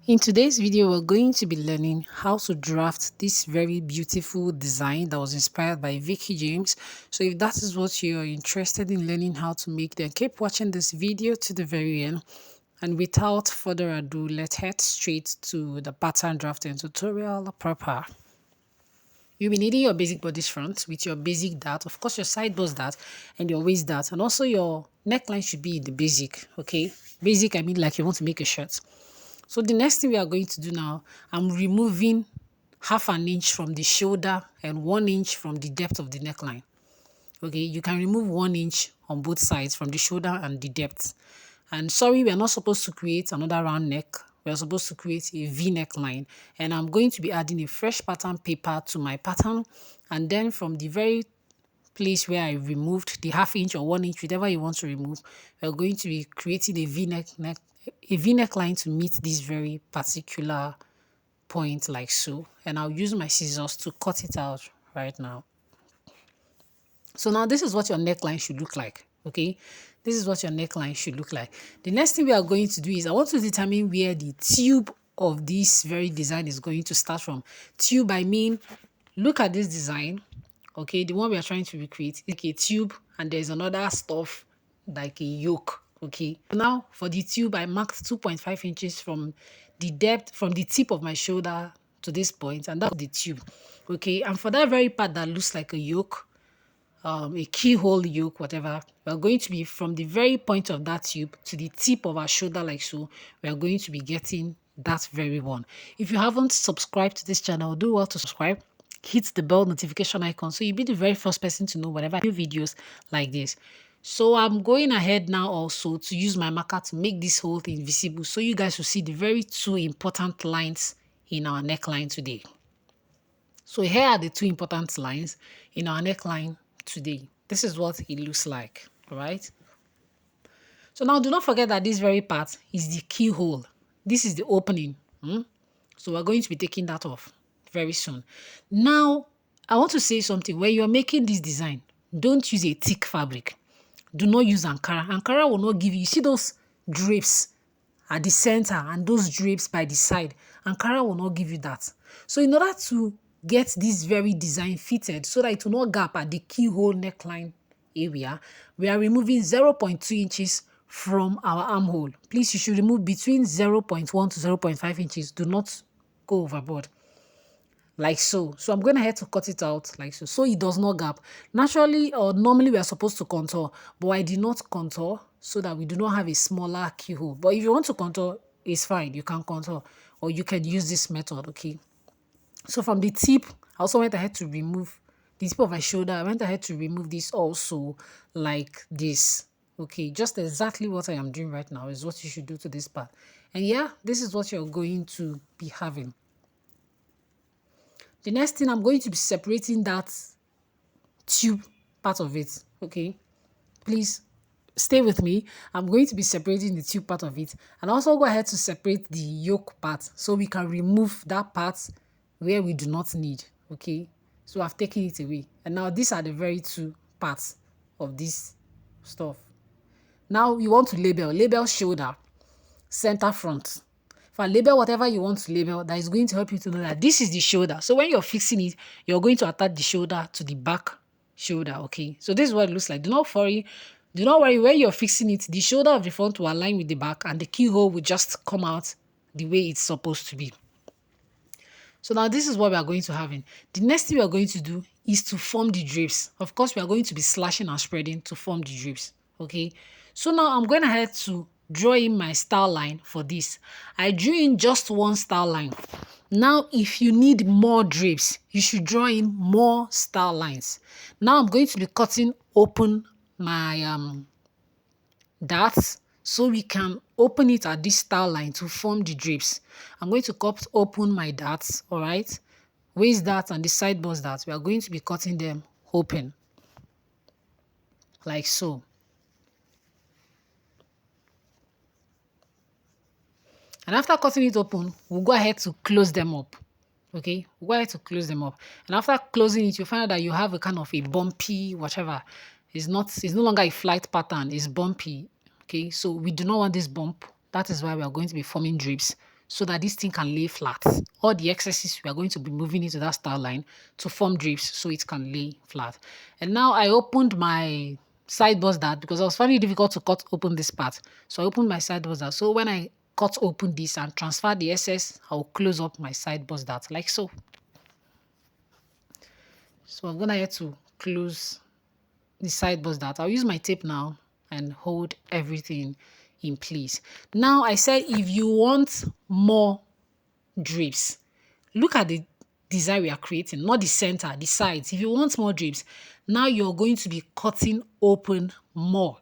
In today's video, we're going to be learning how to draft this very beautiful design that was inspired by Vicky James. So if that is what you're interested in learning how to make, then keep watching this video to the very end. And without further ado, let's head straight to the pattern drafting tutorial proper. You'll be needing your basic bodice front with your basic dart, of course your side bust dart and your waist dart, and also your neckline should be in the basic, okay? Basic, I mean like you want to make a shirt. So the next thing we are going to do now, I'm removing half an inch from the shoulder and 1 inch from the depth of the neckline. Okay, you can remove 1 inch on both sides from the shoulder and the depth. And sorry, we are not supposed to create another round neck. We are supposed to create a V neckline. And I'm going to be adding a fresh pattern paper to my pattern. And then from the very place where I removed the half inch or 1 inch, whatever you want to remove, we're going to be creating a V neckline to meet this very particular point like so. And I'll use my scissors to cut it out right now. So now this is what your neckline should look like, okay? This is what your neckline should look like. The next thing we are going to do is I want to determine where the tube of this very design is going to start from. Tube, I mean, look at this design, okay? The one we are trying to recreate, like a tube, and there's another stuff like a yoke, okay? Now for the tube, I marked 2.5 inches from the depth, from the tip of my shoulder to this point, and that's the tube, okay? And for that very part that looks like a yoke, a keyhole yoke, whatever, we're going to be from the very point of that tube to the tip of our shoulder like so. We are going to be getting that very one. If you haven't subscribed to this channel, do well to subscribe, hit the bell notification icon so you'll be the very first person to know whenever I do videos like this. So I'm going ahead now also to use my marker to make this whole thing visible so you guys will see the very two important lines in our neckline today. So here are the two important lines in our neckline today. This is what it looks like, all right? So now do not forget that this very part is the keyhole. This is the opening. So we're going to be taking that off very soon. Now, I want to say something. When you're making this design, don't use a thick fabric. Do not use Ankara. Ankara will not give you, see those drapes at the center and those drapes by the side. Ankara will not give you that. So in order to get this very design fitted so that it will not gap at the keyhole neckline area, we are removing 0.2 inches from our armhole. Please, you should remove between 0.1 to 0.5 inches. Do not go overboard. Like so. So I'm going ahead to cut it out like so. So it does not gap. Naturally or normally we are supposed to contour, but I did not contour so that we do not have a smaller keyhole. But if you want to contour, it's fine. You can contour or you can use this method, okay? So from the tip, I also went ahead to remove the tip of my shoulder. I went ahead to remove this also like this. Okay, just exactly what I am doing right now is what you should do to this part. And yeah, this is what you're going to be having. The next thing, I'm going to be separating that tube part of it, okay? Please stay with me. I'm going to be separating the tube part of it. And also go ahead to separate the yoke part so we can remove that part where we do not need, okay? So I've taken it away. And now these are the very two parts of this stuff. Now you want to label shoulder, center, front. If I label whatever you want to label, that is going to help you to know that this is the shoulder. So when you're fixing it, you're going to attach the shoulder to the back shoulder, okay? So this is what it looks like. Do not worry. Do not worry when you're fixing it. The shoulder of the front will align with the back and the keyhole will just come out the way it's supposed to be. So now this is what we are going to have in. The next thing we are going to do is to form the drapes. Of course, we are going to be slashing and spreading to form the drapes, okay? So now I'm going ahead to draw in my star line for this. I drew in just one star line. Now, if you need more drapes, you should draw in more star lines. Now I'm going to be cutting open my darts so we can open it at this star line to form the drapes. I'm going to cut open my darts, all right? Waist darts and the side bust darts. We are going to be cutting them open like so. And after cutting it open, we'll go ahead to close them up. Okay, we'll go ahead to close them up. And after closing it, you'll find out that you have a kind of a bumpy, whatever. It's no longer a flight pattern, it's bumpy. Okay, so we do not want this bump. That is why we are going to be forming drapes. so that this thing can lay flat. All the excesses, we are going to be moving into that style line to form drapes so it can lay flat. And now I opened my side bust dart because I was finding it difficult to cut open this part. So I opened my side bust dart. So when I cut open this and transfer the excess, I'll close up my side bust dart like so. So I'm gonna have to close the side bust dart. I'll use my tape now and hold everything in place. Now I said if you want more drapes, look at the design we are creating, not the center, the sides. If you want more drapes, now you're going to be cutting open more.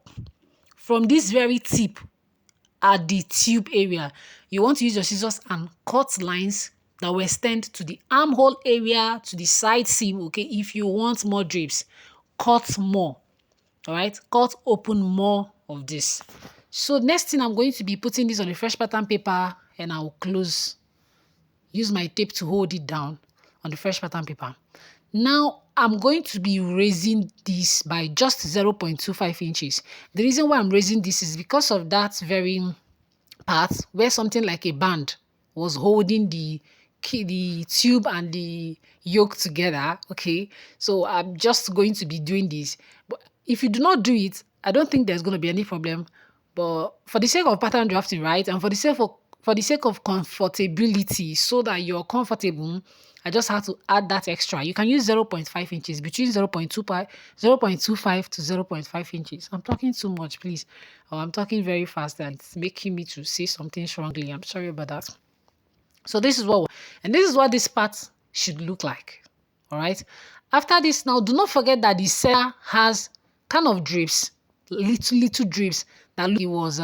From this very tip at the tube area, you want to use your scissors and cut lines that will extend to the armhole area, to the side seam, okay? If you want more drapes, cut more, all right? Cut open more of this. So next thing, I'm going to be putting this on a fresh pattern paper and I'll use my tape to hold it down on the fresh pattern paper. Now, I'm going to be raising this by just 0.25 inches. The reason why I'm raising this is because of that very part where something like a band was holding the tube and the yoke together, okay? So I'm just going to be doing this. But if you do not do it, I don't think there's going to be any problem. But for the sake of pattern drafting, right, and for the sake of comfortability, so that you're comfortable, I just have to add that extra. You can use 0.5 inches, between 0.25 to 0.5 inches. I'm talking too much, please. Or I'm talking very fast and it's making me to say something strongly. I'm sorry about that. So this is what this part should look like. All right. After this, now do not forget that the center has kind of drapes, little drapes that look like it was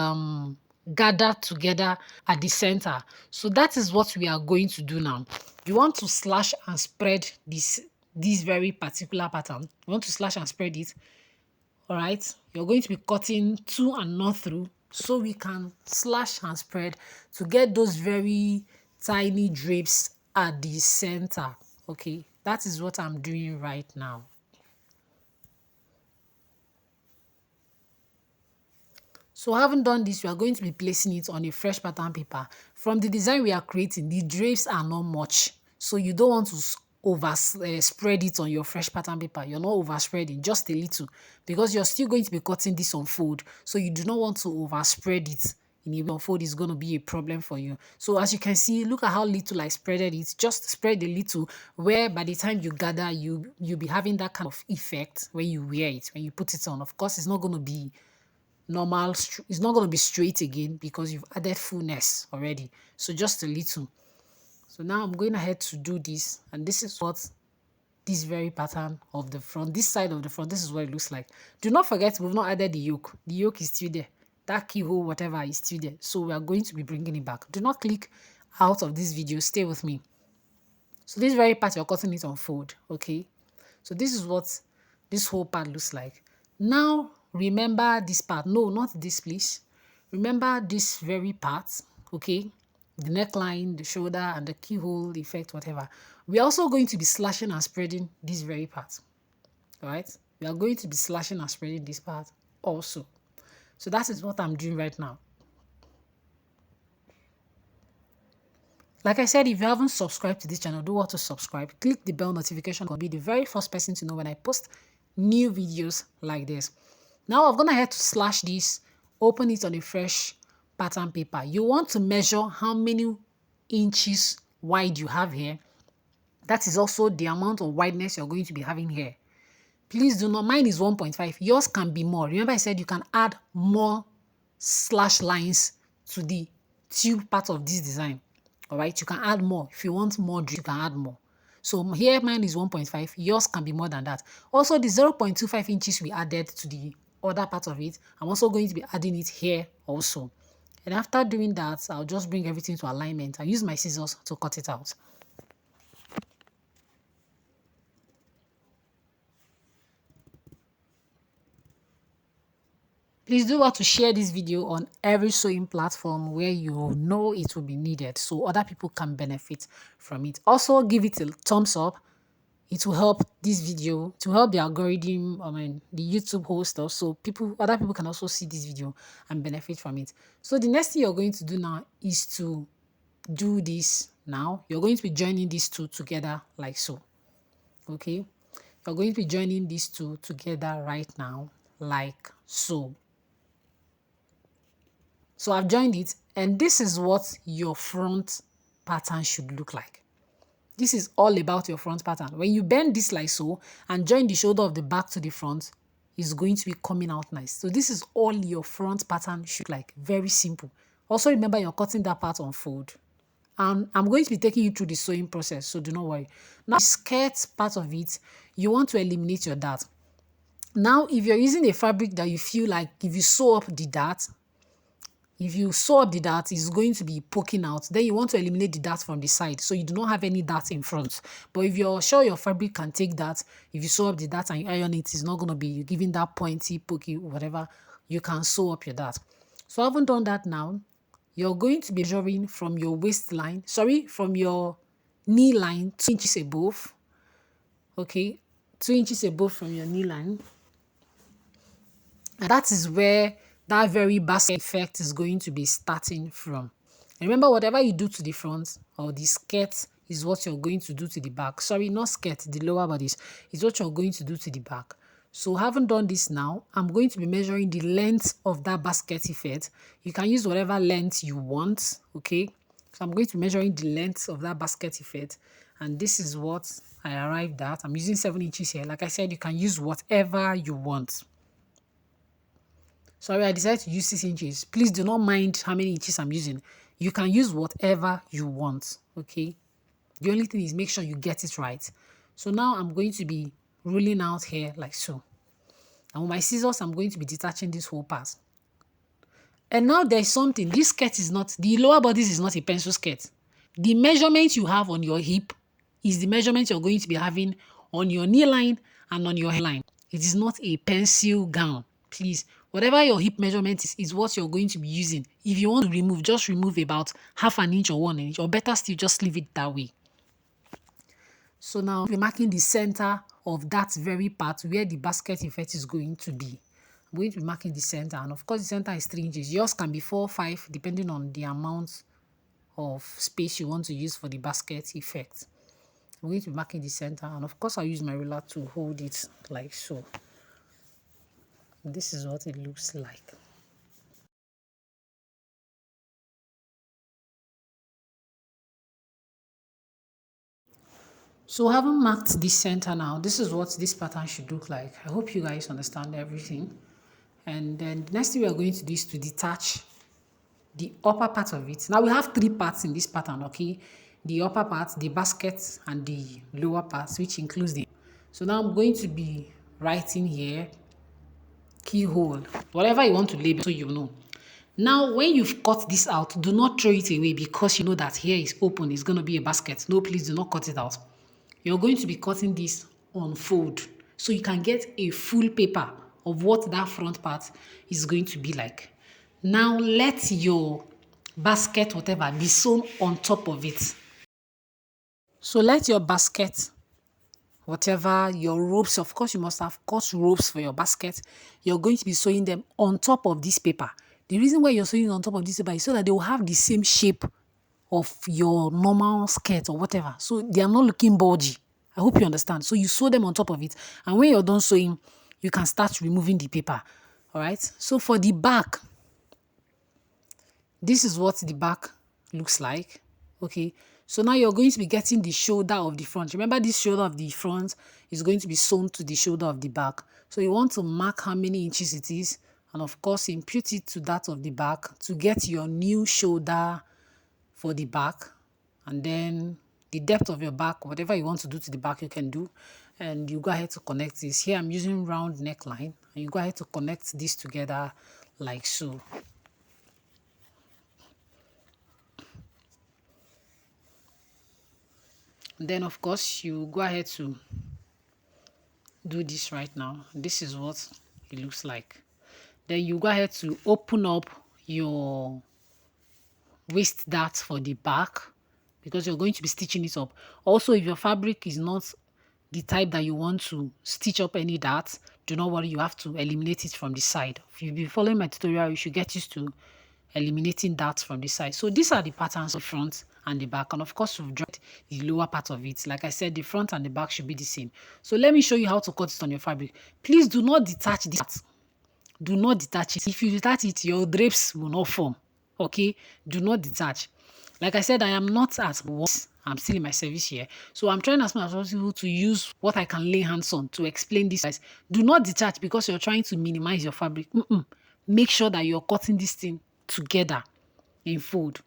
gathered together at the center. So that is what we are going to do now. You want to slash and spread this very particular pattern. You want to slash and spread it. All right. You're going to be cutting to and not through, so we can slash and spread to get those very tiny drapes at the center. Okay, that is what I'm doing right now. So having done this, we are going to be placing it on a fresh pattern paper. From the design we are creating, the drapes are not much, so you don't want to spread it on your fresh pattern paper. You're not overspreading, just a little, because you're still going to be cutting this on fold, so you do not want to overspread it. In a way on fold is going to be a problem for you. So as you can see, look at how little I spreaded it. Just spread a little, where by the time you gather, you'll be having that kind of effect when you wear it, when you put it on. Of course, it's not going to be normal, it's not going to be straight again because you've added fullness already. So just a little. So now I'm going ahead to do this, and this is what this very pattern of the front, this side of the front, this is what it looks like. Do not forget, we've not added the yoke. The yoke is still there. That keyhole, whatever, is still there. So we are going to be bringing it back. Do not click out of this video. Stay with me. So this very part, you're cutting it on fold, okay? So this is what this whole part looks like. Now, remember this part. No, not this, please. Remember this very part, okay? The neckline, the shoulder, and the keyhole effect, whatever. We are also going to be slashing and spreading this very part, all right? We are going to be slashing and spreading this part also. So that is what I'm doing right now. Like I said, if you haven't subscribed to this channel, do want to subscribe. Click the bell notification to be the very first person to know when I post new videos like this. Now I'm going to head to slash this, open it on a fresh pattern paper. You want to measure how many inches wide you have here. That is also the amount of wideness you're going to be having here. Please do not, mine is 1.5. Yours can be more. Remember I said you can add more slash lines to the tube part of this design. All right, you can add more. If you want more, you can add more. So here mine is 1.5. Yours can be more than that. Also the 0.25 inches we added to the other part of it, I'm also going to be adding it here also. And after doing that, I'll just bring everything to alignment. I'll use my scissors to cut it out. Please do want to share this video on every sewing platform where you know it will be needed so other people can benefit from it. Also, give it a thumbs up. It will help this video, to help the algorithm, the YouTube host also. Other people can also see this video and benefit from it. So the next thing you're going to do now is to do this now, you're going to be joining these two together like so. Okay, you're going to be joining these two together right now like so. So I've joined it, and this is what your front pattern should look like. This is all about your front pattern. When you bend this like so and join the shoulder of the back to the front, it's going to be coming out nice. So this is all your front pattern should look like. Very simple. Also remember, you're cutting that part on fold. And I'm going to be taking you through the sewing process, so do not worry. Now, the skirt part of it, you want to eliminate your dart. Now, if you're using a fabric that you feel like if you sew up the dart, it's going to be poking out, then you want to eliminate the dart from the side so you do not have any dart in front. But if you're sure your fabric can take that, if you sew up the dart and you iron it, it's not going to be giving that pointy, pokey, whatever, you can sew up your dart. So I haven't done that now. You're going to be measuring from your waistline, from your knee line 2 inches above. Okay, 2 inches above from your knee line. And that is where that very basket effect is going to be starting from. And remember, whatever you do to the front or the skirt is what you're going to do to the back. Sorry, not skirt, the lower bodice is what you're going to do to the back. So having done this now, I'm going to be measuring the length of that basket effect. You can use whatever length you want, okay? So I'm going to be measuring the length of that basket effect. And this is what I arrived at. I'm using 7 inches here. Like I said, you can use whatever you want. Sorry, I decided to use 6 inches. Please do not mind how many inches I'm using. You can use whatever you want, okay? The only thing is make sure you get it right. So now I'm going to be rolling out here like so. And with my scissors, I'm going to be detaching this whole part. And now there's something. This skirt is not, the lower bodice is not a pencil skirt. The measurement you have on your hip is the measurement you're going to be having on your knee line and on your hairline. It is not a pencil gown. Please, whatever your hip measurement is what you're going to be using. If you want to remove, just remove about half an inch or 1 inch, or better still, just leave it that way. So now we're marking the center of that very part where the basket effect is going to be. I'm going to be marking the center, and of course the center is 3 inches. Yours can be 4 or 5 depending on the amount of space you want to use for the basket effect. I'm going to be marking the center, and of course I'll use my ruler to hold it like so. This is what it looks like. So having marked the center now, this is what this pattern should look like. I hope you guys understand everything. And then the next thing we are going to do is to detach the upper part of it. Now we have 3 parts in this pattern, okay? The upper part, the basket, and the lower part, which includes the... So now I'm going to be writing here, keyhole, whatever you want to label so you know. Now, when you've cut this out, do not throw it away because you know that here is open, it's going to be a basket. No, please do not cut it out. You're going to be cutting this on fold so you can get a full paper of what that front part is going to be like. Now, let your basket, whatever, be sewn on top of it. So let your basket, whatever, your ropes, of course you must have cut ropes for your basket. You're going to be sewing them on top of this paper. The reason why you're sewing on top of this paper is so that they will have the same shape of your normal skirt or whatever. So they are not looking bulgy. I hope you understand. So you sew them on top of it. And when you're done sewing, you can start removing the paper. All right. So for the back, this is what the back looks like. Okay. So now you're going to be getting the shoulder of the front. Remember, this shoulder of the front is going to be sewn to the shoulder of the back. So you want to mark how many inches it is. And of course, impute it to that of the back to get your new shoulder for the back. And then the depth of your back, whatever you want to do to the back, you can do. And you go ahead to connect this. Here I'm using round neckline. And you go ahead to connect this together like so. And then of course you go ahead to do this right now. This is what it looks like. Then you go ahead to open up your waist dart for the back because you're going to be stitching it up. Also, if your fabric is not the type that you want to stitch up any darts, do not worry, you have to eliminate it from the side. If you've been following my tutorial, you should get used to eliminating darts from the side. So these are the patterns of front and the back. And of course, we've dragged the lower part of it. Like I said, the front and the back should be the same. So let me show you how to cut it on your fabric. Please do not detach this part. Do not detach it. If you detach it, your drapes will not form. Okay? Do not detach. Like I said, I am not at work. I'm still in my service here. So I'm trying as much as possible to use what I can lay hands on to explain this, guys. Do not detach because you're trying to minimize your fabric. Make sure that you're cutting this thing together in fold.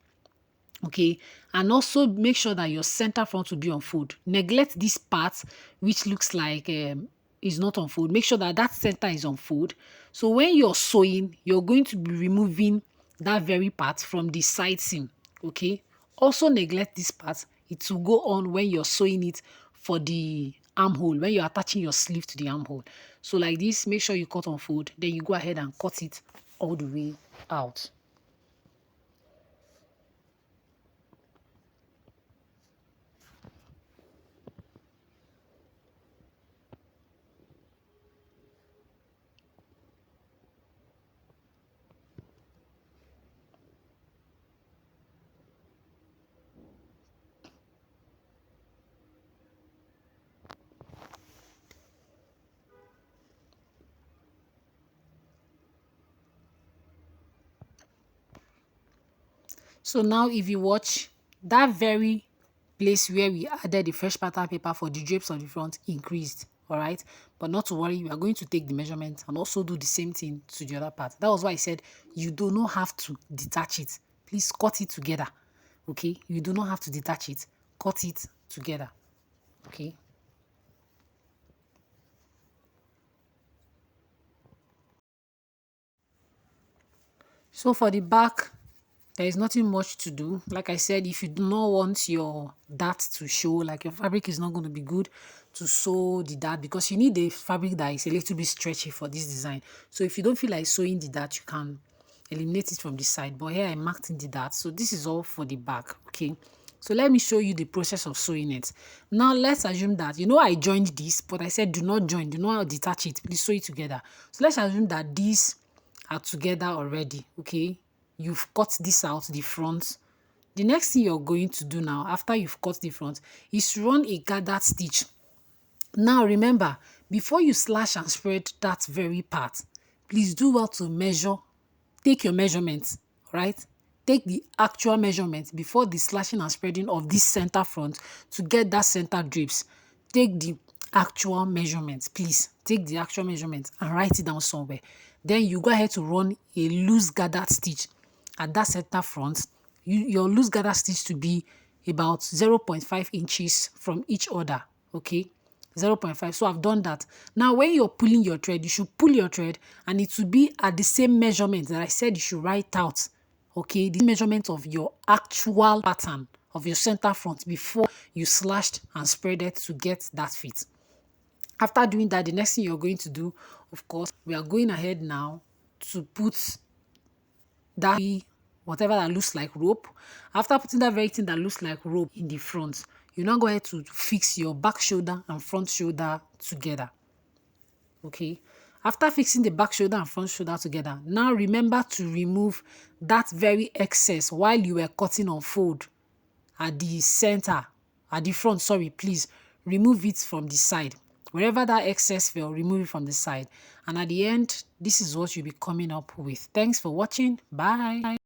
Okay, and also make sure that your center front will be on fold. Neglect this part which looks like is not on fold. Make sure that that center is on fold. So when you're sewing, you're going to be removing that very part from the side seam. Okay, also neglect this part. It will go on when you're sewing it for the armhole, when you're attaching your sleeve to the armhole. So like this, make sure you cut on fold, then you go ahead and cut it all the way out. So now if you watch, that very place where we added the fresh pattern paper for the drapes on the front increased, all right? But not to worry, we are going to take the measurement and also do the same thing to the other part. That was why I said you do not have to detach it. Please cut it together, okay? You do not have to detach it. Cut it together, okay? So for the back, there is nothing much to do. Like I said, if you do not want your dart to show, like your fabric is not going to be good to sew the dart because you need a fabric that is a little bit stretchy for this design. So if you don't feel like sewing the dart, you can eliminate it from the side. But here I marked in the dart. So this is all for the back, okay? So let me show you the process of sewing it. Now let's assume that, I joined this, but I said do not join, do not detach it, please sew it together. So let's assume that these are together already, okay? You've cut this out, the front. The next thing you're going to do now, after you've cut the front, is to run a gathered stitch. Now remember, before you slash and spread that very part, please do well to measure. Take your measurements, right? Take the actual measurement before the slashing and spreading of this center front to get that center drapes. Take the actual measurements, please. Take the actual measurements and write it down somewhere. Then you go ahead to run a loose gathered stitch at that center front. Your loose gathered stitch to be about 0.5 inches from each other, okay? 0.5. So I've done that. Now, when you're pulling your thread, you should pull your thread and it will be at the same measurement that I said you should write out. Okay, the measurement of your actual pattern of your center front before you slashed and spread it to get that fit. After doing that, the next thing you're going to do, of course, we are going ahead now to put that whatever that looks like rope. After putting that very thing that looks like rope in the front, you now go ahead to fix your back shoulder and front shoulder together. Okay, after fixing the back shoulder and front shoulder together, now remember to remove that very excess while you were cutting on fold at the center, at the front, sorry, please remove it from the side. Wherever that excess fell, remove it from the side. And at the end, this is what you'll be coming up with. Thanks for watching. Bye.